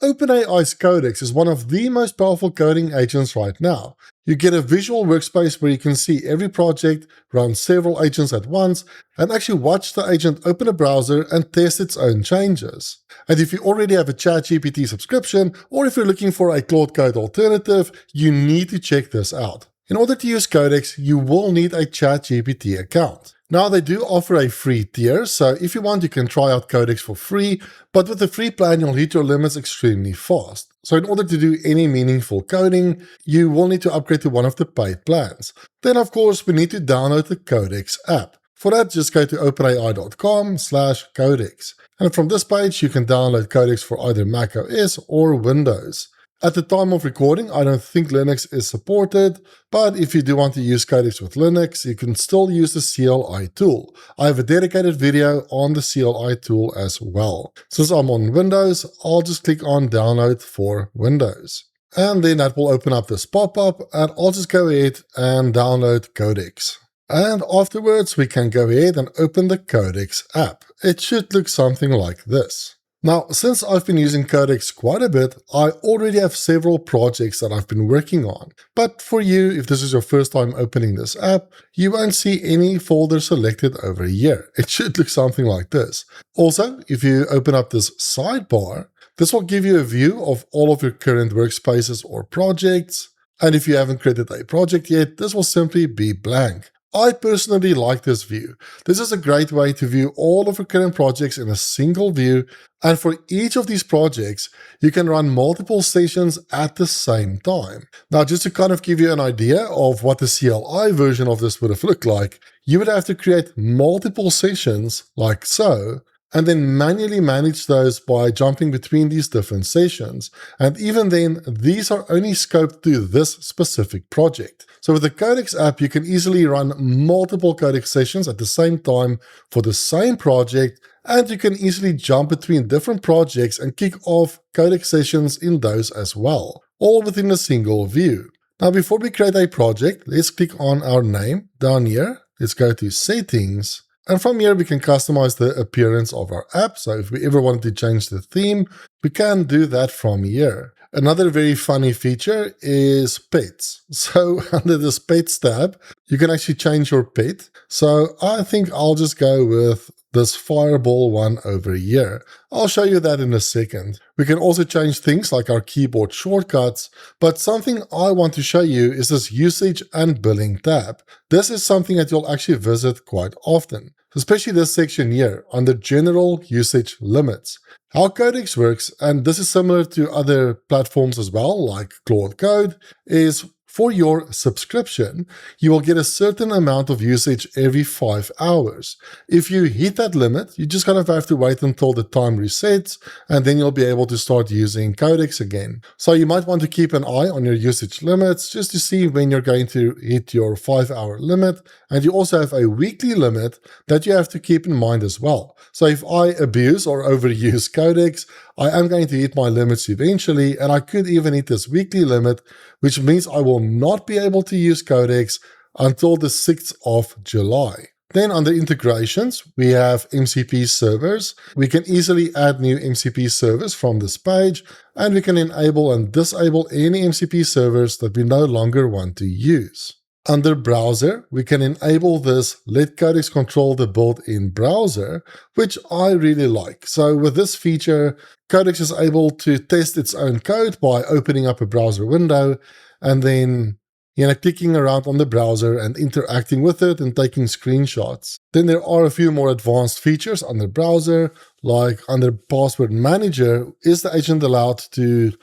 OpenAI's Codex is one of the most powerful coding agents right now. You get a visual workspace where you can see every project, run several agents at once, and actually watch the agent open a browser and test its own changes. And if you already have a ChatGPT subscription, or if you're looking for a Claude Code alternative, you need to check this out. In order to use Codex, you will need a ChatGPT account. Now, they do offer a free tier, so if you want, you can try out Codex for free, but with the free plan, you'll hit your limits extremely fast. So in order to do any meaningful coding, you will need to upgrade to one of the paid plans. Then, of course, we need to download the Codex app. For that, just go to openai.com/codex. And from this page, you can download Codex for either Mac OS or Windows. At the time of recording, I don't think Linux is supported, but if you do want to use Codex with Linux, you can still use the CLI tool. I have a dedicated video on the CLI tool as well. Since I'm on Windows, I'll just click on Download for Windows. And then that will open up this pop-up, and I'll just go ahead and download Codex. And afterwards, we can go ahead and open the Codex app. It should look something like this. Now, since I've been using Codex quite a bit, I already have several projects that I've been working on. But for you, if this is your first time opening this app, you won't see any folder selected over here. It should look something like this. Also, if you open up this sidebar, this will give you a view of all of your current workspaces or projects. And if you haven't created a project yet, this will simply be blank. I personally like this view. This is a great way to view all of your current projects in a single view, and for each of these projects, you can run multiple sessions at the same time. Now, just to kind of give you an idea of what the CLI version of this would have looked like, you would have to create multiple sessions like so, and then manually manage those by jumping between these different sessions. And even then, these are only scoped to this specific project. So with the Codex app, you can easily run multiple Codex sessions at the same time for the same project, and you can easily jump between different projects and kick off Codex sessions in those as well, all within a single view. Now, before we create a project, let's click on our name down here. Let's go to Settings. And from here, we can customize the appearance of our app. So if we ever wanted to change the theme, we can do that from here. Another very funny feature is pets. So under this pets tab, you can actually change your pet. So I think I'll just go with this fireball one over here. I'll show you that in a second. We can also change things like our keyboard shortcuts, but something I want to show you is this usage and billing tab. This is something that you'll actually visit quite often, especially this section here under general usage limits. How Codex works, and this is similar to other platforms as well, like Claude Code, is for your subscription, you will get a certain amount of usage every 5 hours. If you hit that limit, you just kind of have to wait until the time resets, and then you'll be able to start using Codex again. So you might want to keep an eye on your usage limits just to see when you're going to hit your 5-hour limit. And you also have a weekly limit that you have to keep in mind as well. So if I abuse or overuse Codex, I am going to hit my limits eventually, and I could even hit this weekly limit, which means I will not be able to use Codex until the 6th of July. Then under integrations, we have MCP servers. We can easily add new MCP servers from this page, and we can enable and disable any MCP servers that we no longer want to use. Under browser, we can enable this let Codex control the built-in browser, which I really like. So with this feature, Codex is able to test its own code by opening up a browser window and then clicking around on the browser and interacting with it and taking screenshots. Then there are a few more advanced features under browser, like under password manager, is the agent allowed to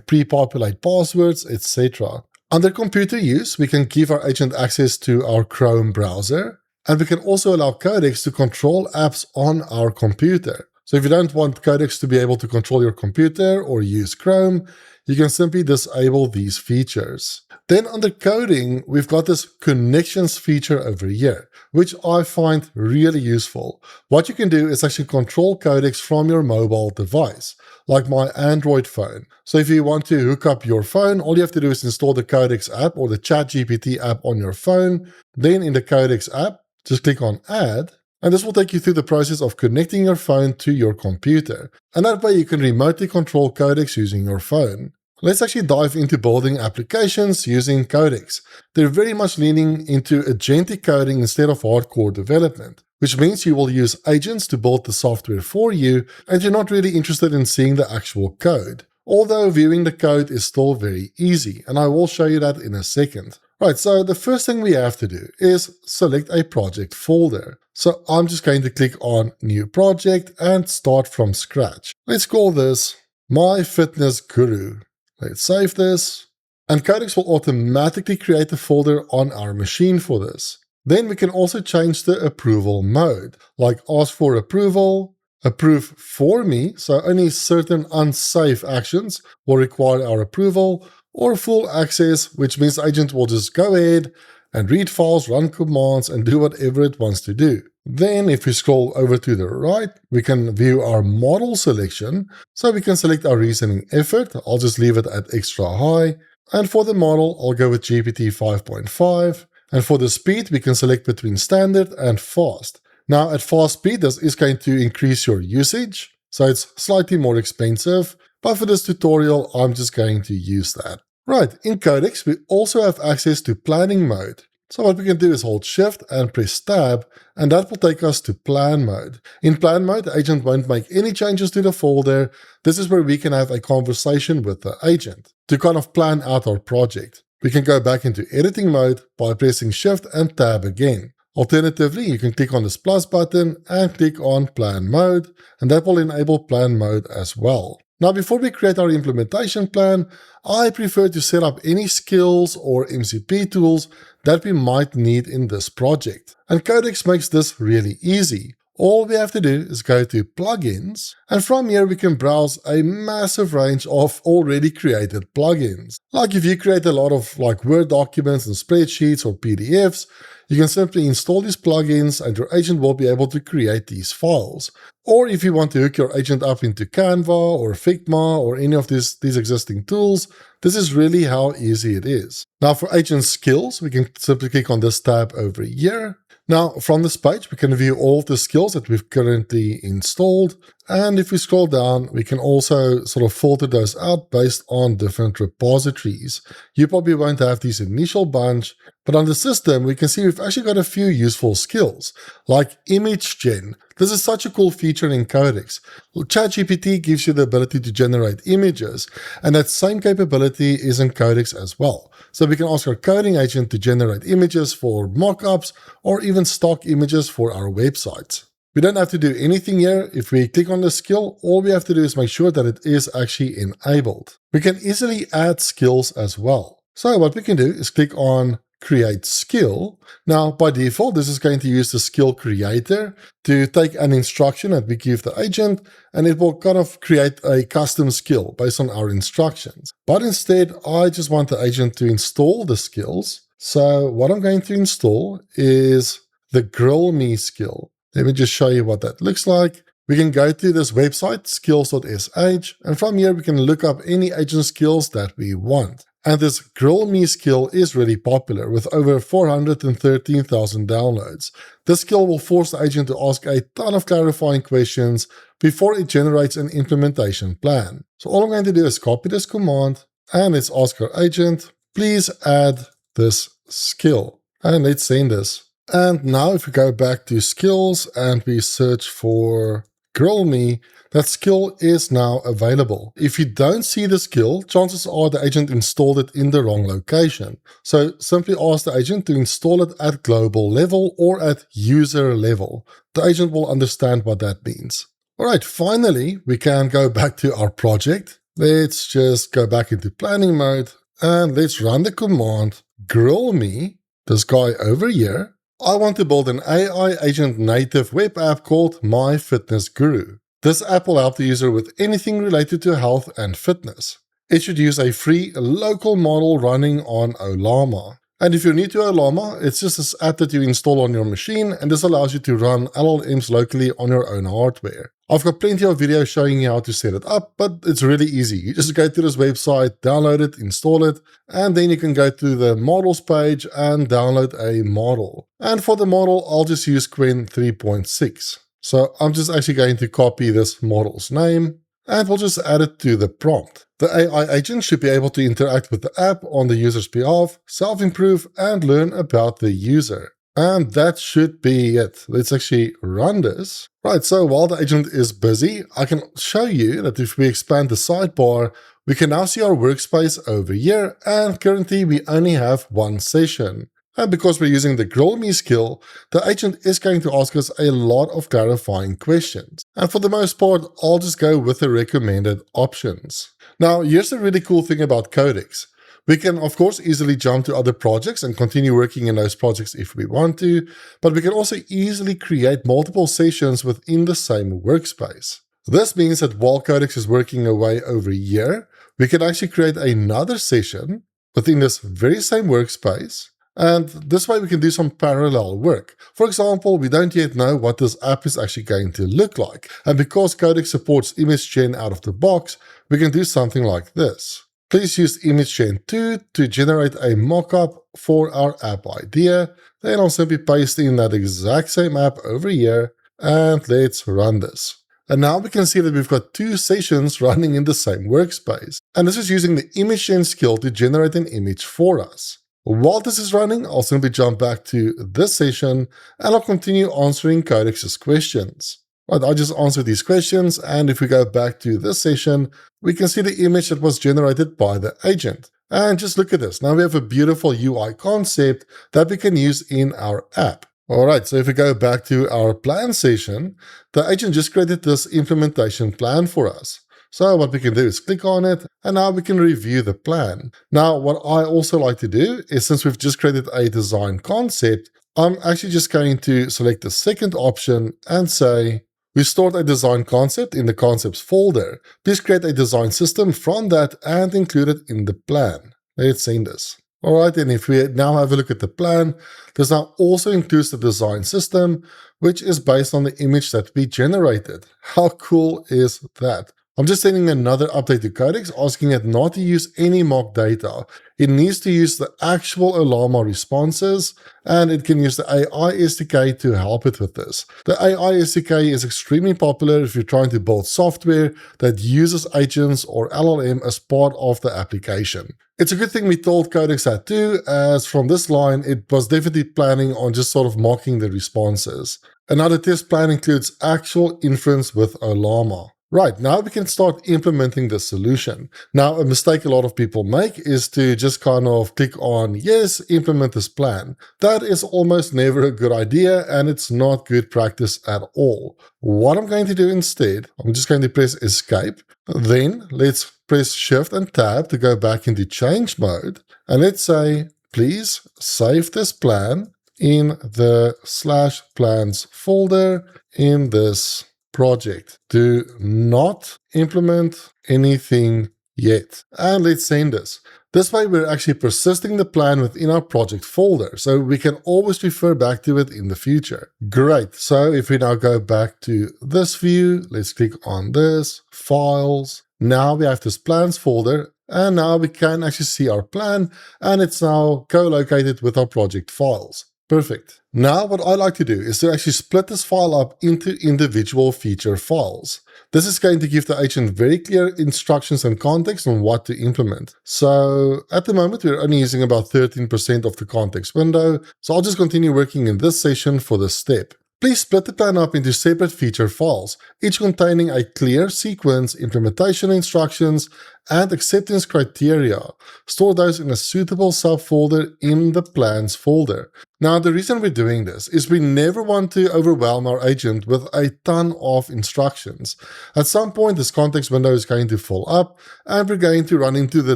pre-populate passwords, etc. Under computer use, we can give our agent access to our Chrome browser, and we can also allow Codex to control apps on our computer. So if you don't want Codex to be able to control your computer or use Chrome, you can simply disable these features. Then under coding, we've got this connections feature over here, which I find really useful. What you can do is actually control Codex from your mobile device, like my Android phone. So if you want to hook up your phone, all you have to do is install the Codex app or the ChatGPT app on your phone. Then in the Codex app, just click on Add, And this will take you through the process of connecting your phone to your computer. And that way you can remotely control Codex using your phone. Let's actually dive into building applications using Codex. They're very much leaning into agentic coding instead of hardcore development, which means you will use agents to build the software for you, and you're not really interested in seeing the actual code. Although viewing the code is still very easy, and I will show you that in a second. Right, so the first thing we have to do is select a project folder. So I'm just going to click on New Project and start from scratch. Let's call this My Fitness Guru. Let's save this. And Codex will automatically create a folder on our machine for this. Then we can also change the approval mode, like ask for approval, approve for me, so only certain unsafe actions will require our approval, or full access, which means the agent will just go ahead and read files, run commands, and do whatever it wants to do. Then if we scroll over to the right, we can view our model selection. So we can select our reasoning effort. I'll just leave it at extra high. And for the model, I'll go with GPT 5.5. And for the speed, we can select between standard and fast. Now at fast speed, this is going to increase your usage. So it's slightly more expensive. But for this tutorial, I'm just going to use that. Right, in Codex, we also have access to planning mode. So what we can do is hold Shift and press Tab, and that will take us to plan mode. In plan mode, the agent won't make any changes to the folder. This is where we can have a conversation with the agent to kind of plan out our project. We can go back into editing mode by pressing Shift and Tab again. Alternatively, you can click on this plus button and click on plan mode, and that will enable plan mode as well. Now, before we create our implementation plan, I prefer to set up any skills or MCP tools that we might need in this project. And Codex makes this really easy. All we have to do is go to plugins, and from here we can browse a massive range of already created plugins. Like if you create a lot of Word documents and spreadsheets or PDFs, you can simply install these plugins and your agent will be able to create these files. Or if you want to hook your agent up into Canva or Figma or any of these existing tools, this is really how easy it is. Now for agent skills, we can simply click on this tab over here. Now from this page, we can view all the skills that we've currently installed. And if we scroll down, we can also sort of filter those out based on different repositories. You probably won't have these initial bunch, but on the system, we can see we've actually got a few useful skills, like image gen. This is such a cool feature in Codex. ChatGPT gives you the ability to generate images, and that same capability is in Codex as well. So we can ask our coding agent to generate images for mockups or even stock images for our websites. We don't have to do anything here. If we click on the skill, all we have to do is make sure that it is actually enabled. We can easily add skills as well. So what we can do is click on Create Skill. Now, by default, this is going to use the skill creator to take an instruction that we give the agent, and it will kind of create a custom skill based on our instructions. But instead, I just want the agent to install the skills. So what I'm going to install is the Grill Me skill. Let me just show you what that looks like. We can go to this website, skills.sh, and from here we can look up any agent skills that we want. And this Grill Me skill is really popular with over 413,000 downloads. This skill will force the agent to ask a ton of clarifying questions before it generates an implementation plan. So all I'm going to do is copy this command and let's ask our agent, please add this skill. And let's send this. And now if we go back to skills and we search for Grill Me, that skill is now available. If you don't see the skill, chances are the agent installed it in the wrong location. So simply ask the agent to install it at global level or at user level. The agent will understand what that means. All right, finally, we can go back to our project. Let's just go back into planning mode and let's run the command Grill Me, this guy over here. I want to build an AI agent native web app called My Fitness Guru. This app will help the user with anything related to health and fitness. It should use a free local model running on Ollama. And if you're new to Ollama, it's just this app that you install on your machine, and this allows you to run LLMs locally on your own hardware. I've got plenty of videos showing you how to set it up, but it's really easy. You just go to this website, download it, install it, and then you can go to the models page and download a model. And for the model, I'll just use Qwen 3.6. So I'm just actually going to copy this model's name, and we'll just add it to the prompt. The AI agent should be able to interact with the app on the user's behalf, self-improve, and learn about the user. And that should be it. Let's actually run this. Right, so while the agent is busy, I can show you that if we expand the sidebar, we can now see our workspace over here, and currently we only have one session. And because we're using the Grill Me skill, the agent is going to ask us a lot of clarifying questions. And for the most part, I'll just go with the recommended options. Now, here's the really cool thing about Codex. We can, of course, easily jump to other projects and continue working in those projects if we want to, but we can also easily create multiple sessions within the same workspace. This means that while Codex is working away over here, we can actually create another session within this very same workspace, and this way we can do some parallel work. For example, we don't yet know what this app is actually going to look like, and because Codex supports image gen out of the box, we can do something like this. Please use image gen 2 to generate a mockup for our app idea. Then I'll simply paste in that exact same app over here, and let's run this. And now we can see that we've got two sessions running in the same workspace. And this is using the image gen skill to generate an image for us. While this is running, I'll simply jump back to this session and I'll continue answering Codex's questions. Right, I just answered these questions, and if we go back to this session, we can see the image that was generated by the agent. And just look at this. Now we have a beautiful UI concept that we can use in our app. Alright, so if we go back to our plan session, the agent just created this implementation plan for us. So what we can do is click on it, and now we can review the plan. Now, what I also like to do is, since we've just created a design concept, I'm actually just going to select the second option and say, we stored a design concept in the concepts folder. Please create a design system from that and include it in the plan. Let's send this. Alright, and if we now have a look at the plan, this now also includes the design system, which is based on the image that we generated. How cool is that? I'm just sending another update to Codex, asking it not to use any mock data. It needs to use the actual Ollama responses, and it can use the AI SDK to help it with this. The AI SDK is extremely popular if you're trying to build software that uses agents or LLM as part of the application. It's a good thing we told Codex that too, as from this line, it was definitely planning on just sort of mocking the responses. Another test plan includes actual inference with Ollama. Right, now we can start implementing the solution. Now, a mistake a lot of people make is to just kind of click on, yes, implement this plan. That is almost never a good idea, and it's not good practice at all. What I'm going to do instead, I'm just going to press escape. Then let's press shift and tab to go back into change mode. And let's say, please save this plan in the /plans folder in this project. Do not implement anything yet. And let's send this. This way we're actually persisting the plan within our project folder, so we can always refer back to it in the future. Great. So if we now go back to this view, let's click on this, files. Now we have this plans folder, and now we can actually see our plan, and it's now co-located with our project files. Perfect. Now what I like to do is to actually split this file up into individual feature files. This is going to give the agent very clear instructions and context on what to implement. So at the moment, we're only using about 13% of the context window. So I'll just continue working in this session for this step. Please split the plan up into separate feature files, each containing a clear sequence, implementation instructions, and acceptance criteria. Store those in a suitable subfolder in the plans folder. Now, the reason we're doing this is we never want to overwhelm our agent with a ton of instructions. At some point, this context window is going to fill up, and we're going to run into the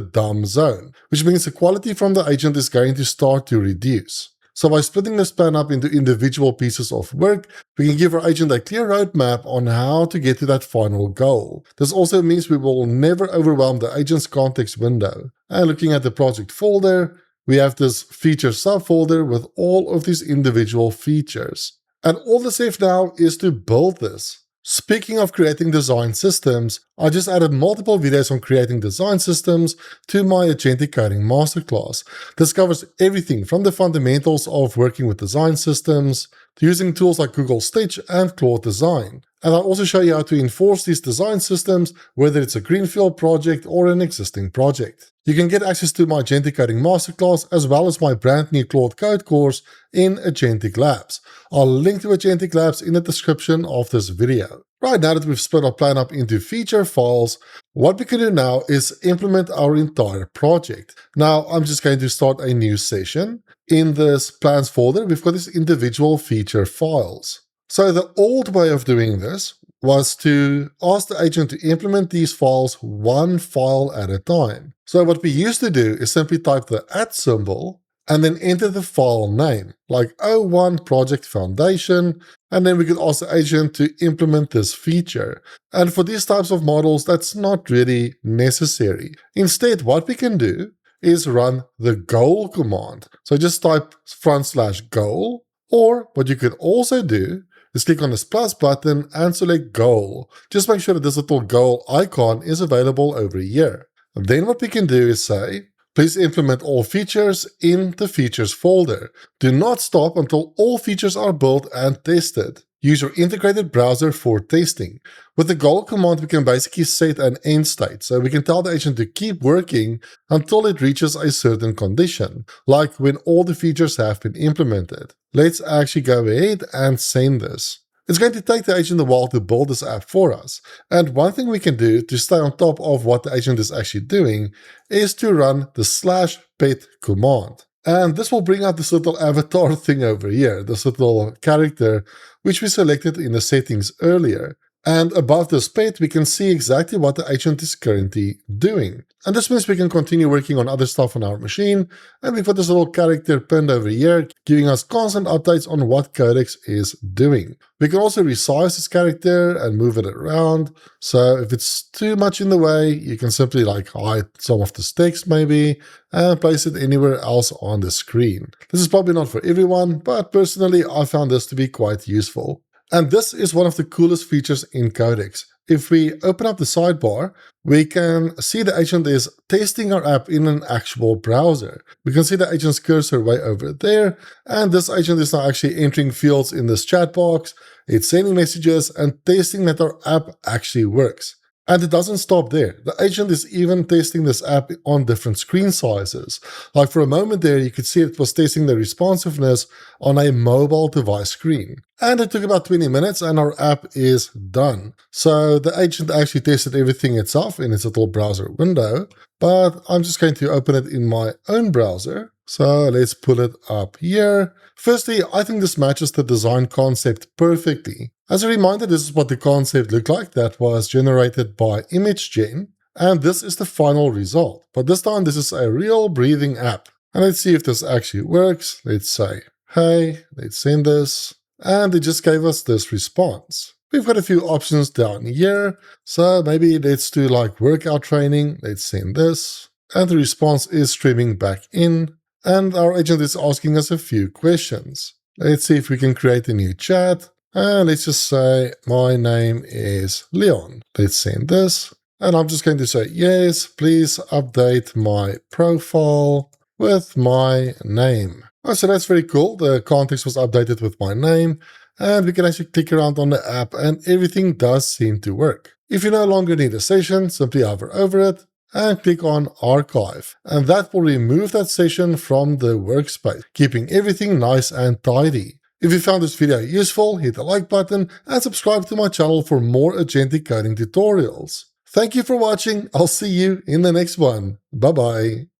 dumb zone, which means the quality from the agent is going to start to reduce. So by splitting this plan up into individual pieces of work, we can give our agent a clear roadmap on how to get to that final goal. This also means we will never overwhelm the agent's context window. And looking at the project folder, we have this feature subfolder with all of these individual features. And all that's left now is to build this. Speaking of creating design systems, I just added multiple videos on creating design systems to my agentic coding masterclass. This covers everything from the fundamentals of working with design systems to using tools like Google Stitch and Claude Design. And I'll also show you how to enforce these design systems, whether it's a greenfield project or an existing project. You can get access to my Agentic Coding Masterclass as well as my brand new Claude Code course in Agentic Labs. I'll link to Agentic Labs in the description of this video. Right, now that we've split our plan up into feature files, what we can do now is implement our entire project. Now, I'm just going to start a new session. In this plans folder, we've got these individual feature files. So the old way of doing this was to ask the agent to implement these files one file at a time. So what we used to do is simply type the @ symbol and then enter the file name, like O1 Project Foundation, and then we could ask the agent to implement this feature. And for these types of models, that's not really necessary. Instead, what we can do is run the goal command. So just type /goal, or what you could also do is click on this plus button and select goal. Just make sure that this little goal icon is available over here. And then what we can do is say, please implement all features in the features folder. Do not stop until all features are built and tested. Use your integrated browser for testing. With the goal command, we can basically set an end state. So we can tell the agent to keep working until it reaches a certain condition, like when all the features have been implemented. Let's actually go ahead and send this. It's going to take the agent a while to build this app for us. And one thing we can do to stay on top of what the agent is actually doing is to run the /pet command. And this will bring out this little avatar thing over here, this little character, which we selected in the settings earlier. And above this pet, we can see exactly what the agent is currently doing. And this means we can continue working on other stuff on our machine. And we've got this little character pinned over here, giving us constant updates on what Codex is doing. We can also resize this character and move it around. So if it's too much in the way, you can simply hide some of this text maybe and place it anywhere else on the screen. This is probably not for everyone, but personally, I found this to be quite useful. And this is one of the coolest features in Codex. If we open up the sidebar, we can see the agent is testing our app in an actual browser. We can see the agent's cursor way over there, and this agent is now actually entering fields in this chat box. It's sending messages and testing that our app actually works. And it doesn't stop there. The agent is even testing this app on different screen sizes. Like for a moment there, you could see it was testing the responsiveness on a mobile device screen. And it took about 20 minutes and our app is done. So the agent actually tested everything itself in its little browser window, but I'm just going to open it in my own browser. So let's pull it up here. Firstly, I think this matches the design concept perfectly. As a reminder, this is what the concept looked like that was generated by ImageGen, and this is the final result. But this time, this is a real breathing app. And let's see if this actually works. Let's say, hey, let's send this. And it just gave us this response. We've got a few options down here. So maybe let's do workout training. Let's send this. And the response is streaming back in. And our agent is asking us a few questions. Let's see if we can create a new chat. And let's just say, my name is Leon. Let's send this. And I'm just going to say, yes, please update my profile with my name. Oh, so that's very cool. The context was updated with my name. And we can actually click around on the app and everything does seem to work. If you no longer need a session, simply hover over it and click on Archive. And that will remove that session from the workspace, keeping everything nice and tidy. If you found this video useful, hit the like button and subscribe to my channel for more agentic coding tutorials. Thank you for watching. I'll see you in the next one. Bye bye.